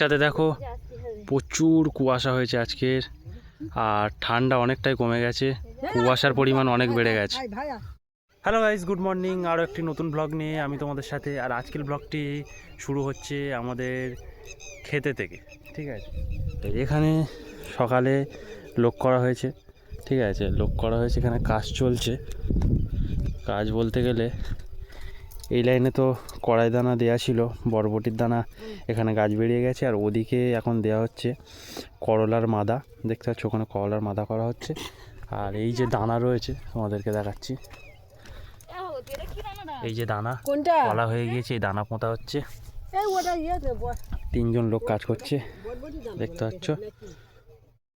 দিকটাতে দেখো প্রচুর কুয়াশা হয়েছে আজকের, আর ঠান্ডা অনেকটাই কমে গেছে, কুয়াশার পরিমাণ অনেক বেড়ে গেছে। Hello guys, good morning. আরও একটি নতুন ব্লগ নিয়ে আমি তোমাদের সাথে। আর আজকের ব্লগটি শুরু হচ্ছে আমাদের খেতে থেকে, ঠিক আছে। তো এখানে সকালে লোক করা হয়েছে, ঠিক আছে, লোক করা হয়েছে, এখানে কাজ চলছে। কাজ বলতে গেলে এই লাইনে তো কড়াই দানা দেওয়া ছিল, বরবটির দানা এখানে গাছ বেরিয়ে গেছে, আর ওদিকে এখন দেওয়া হচ্ছে করলার মাদা। দেখতে পাচ্ছ ওখানে করলার মাদা করা হচ্ছে। আর এই যে দানা রয়েছে তোমাদেরকে দেখাচ্ছি, এই যে দানা কলা হয়ে গিয়েছে, এই দানা পোঁতা হচ্ছে। তিনজন লোক কাজ করছে, দেখতে পাচ্ছ।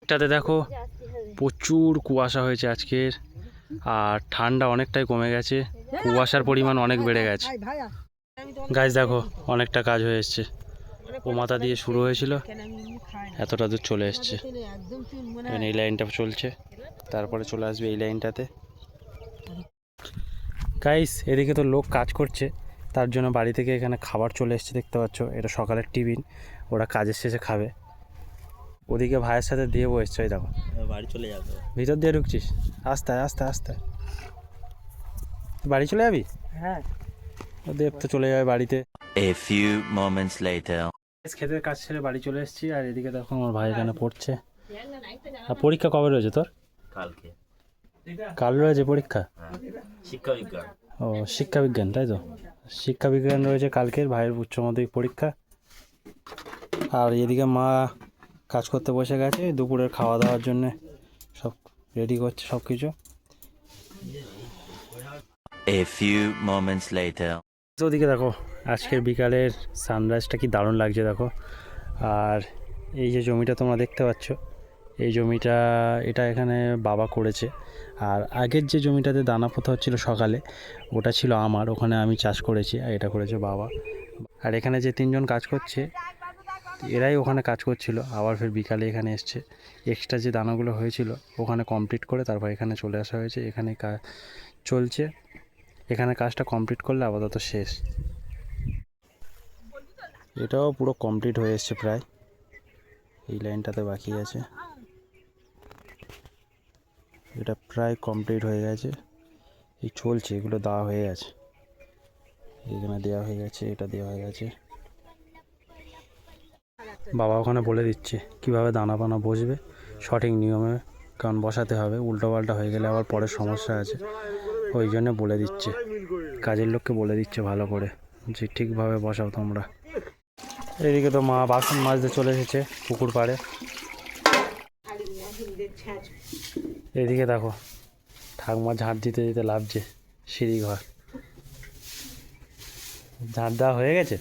এটাতে দেখো প্রচুর কুয়াশা হয়েছে আজকের, আর ঠান্ডা অনেকটাই কমে গেছে, কুয়াশার পরিমাণ অনেক বেড়ে গেছে। গাছ দেখো অনেকটা কাজ হয়ে এসছে, ও মাথা দিয়ে শুরু হয়েছিল, এতটা দূর চলে এসছে। এই লাইনটা চলছে, তারপরে চলে আসবে এই লাইনটাতে। গাইস এদিকে তো লোক কাজ করছে, তার জন্য বাড়ি থেকে এখানে খাবার চলে এসছে, দেখতে পাচ্ছ। এটা সকালের টিফিন, ওরা কাজের শেষে খাবে। ওদিকে ভাইয়ের সাথে দিয়ে বসছে, ওই দেখো বাড়ি চলে যাবে। ভিতর দিয়ে ঢুকছিস? আস্তে আস্তে আস্তে, বাড়ি চলে যাবি? হ্যাঁ, দেব তো চলে যাবে বাড়িতে। A few moments later. খেতের কাজ ছেড়ে বাড়ি চলে এসেছি, আর এদিকে দেখো আমার ভাই এখানে পড়ছে। আর পরীক্ষা কবে রয়েছে তোর? কালকে। কাল রয়েছে পরীক্ষা? শিক্ষা বিজ্ঞান। ও, শিক্ষা বিজ্ঞান, তাই তো। শিক্ষা বিজ্ঞান রয়েছে কালকের, ভাইয়ের উচ্চ মাধ্যমিক পরীক্ষা। আর এদিকে মা কাজ করতে বসে গেছে, দুপুরের খাওয়া দাওয়ার জন্য সব রেডি করছে সব কিছু। A few moments later. ওদিকে দেখো আজকের বিকালের সানরাইজটা কি দারুণ লাগছে দেখো। আর এই যে জমিটা তোমরা দেখতে পাচ্ছ, এই জমিটা এটা এখানে বাবা করেছে। আর আগের যে জমিটাতে দানা পোঁতা হচ্ছিল সকালে, ওটা ছিল আমার, ওখানে আমি চাষ করেছি, আর এটা করেছে বাবা। আর এখানে যে তিনজন কাজ করছে, এরাই ওখানে কাজ করছিল, আবার ফের বিকালে এখানে এসছে। এক্সট্রা যে দানাগুলো হয়েছিল ওখানে কমপ্লিট করে তারপর এখানে চলে আসা হয়েছে। এখানে কাজ চলছে, এখানে কাজটা কমপ্লিট করলে আপাতত শেষ। এটাও পুরো কমপ্লিট হয়ে এসছে প্রায়, এই লাইনটাতে বাকি আছে। এটা প্রায় কমপ্লিট হয়ে গেছে, এই চলছে, এগুলো দেওয়া হয়ে গেছে, এখানে দেওয়া হয়ে গেছে, এটা দেওয়া হয়ে গেছে। বাবা ওখানে বলে দিচ্ছে কীভাবে দানা পানা বসবে সঠিক নিয়মে, কারণ বসাতে হবে, উল্টোপাল্টা হয়ে গেলে আবার পরে সমস্যা আছে, ওই জন্য বলে দিচ্ছে, কাজের লোককে বলে দিচ্ছে ভালো করে যে ঠিকভাবে বসাও তোমরা। এদিকে তো মা বাসন মাজতে চলে এসেছে পুকুর পাড়ে। এদিকে দেখো ঠাকুমা ঝাঁট দিতে দিতে লাভছে সিঁড়ি ঘর। ঝাঁট দেওয়া হয়ে গেছে।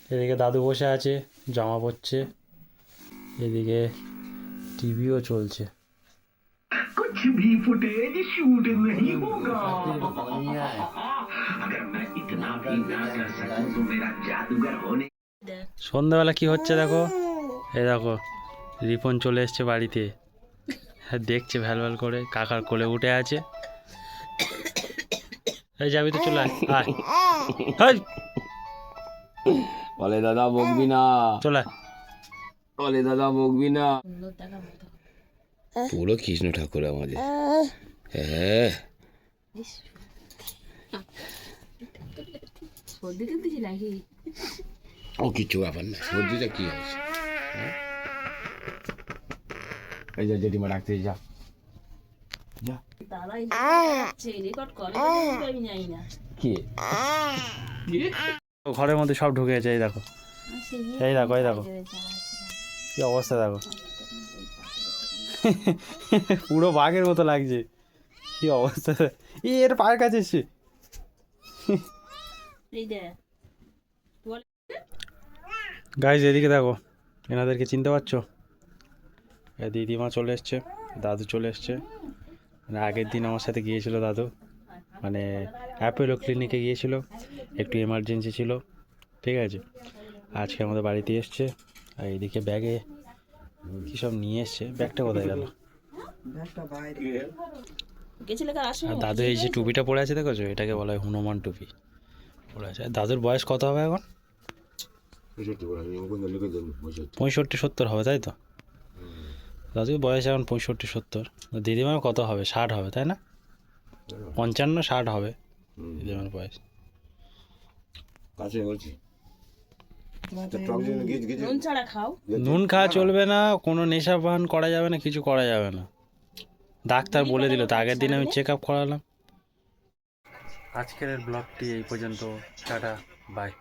এদিকে দাদু বসে আছে, জামা পরছে, এদিকে টিভিও চলছে। कुछ भी फुटेज शूट नहीं होगा अगर मैं इतना भी ना कर सकूं तो मेरा जादूगर होने। সন্ধ্যাবেলা কি হচ্ছে দেখো, এই দেখো রিপন চলে এসছে বাড়িতে, দেখছে ভ্যাল ভ্যাল করে, কাকার কোলে উঠে আছে। এই যাবি তো, চলে আয়। বলে দাদা বকবি না, চলে বলে দাদা বকবি না। পুরো কৃষ্ণ ঠাকুর আমাদের। হ্যাঁ, ও কিছু ব্যাপার না, সর্দিটা কি আছে। এই যে জেঠিমা ডাকতে, যা যা। কি ঘরের মধ্যে সব ঢুকে গেছে, এই দেখো, এই দেখো, এই দেখো কি অবস্থা দেখো, পুরো বাঘের মতো লাগছে, কি অবস্থা। এর পায়ের কাছে এসে গাইজ এদিকে দেখো, এনাদেরকে চিনতে পারছো? দিদিমা চলে এসছে, দাদু চলে এসছে। মানে আগের দিন আমার সাথে গিয়েছিল দাদু, মানে অ্যাপোলো ক্লিনিকে গিয়েছিল, একটু এমার্জেন্সি ছিল, ঠিক আছে। আজকে আমাদের বাড়িতে এসছে। আর এইদিকে ব্যাগে কী সব নিয়ে এসছে, ব্যাগটা কোথায় গেল? আর দাদু এই যে টুপিটা পরে আছে দেখেছো, এটাকে বলা হয় হনুমান টুপি, আচ্ছা, দাদুর বয়স কত হবে এখন? 65-70 হবে, তাই তো? দাদুর বয়স এখন 65-70। দিদিমার কত হবে? 60 হবে, তাই না? 55-60 হবে দিদিমার বয়স। নুন খাওয়া চলবে না, কোনো নেশা পান করা যাবে না, কিছু করা যাবে না, ডাক্তার বলে দিল তো। আগের দিন আমি চেক আপ করালাম। আজকের ব্লগটি এই পর্যন্ত। Tata, by.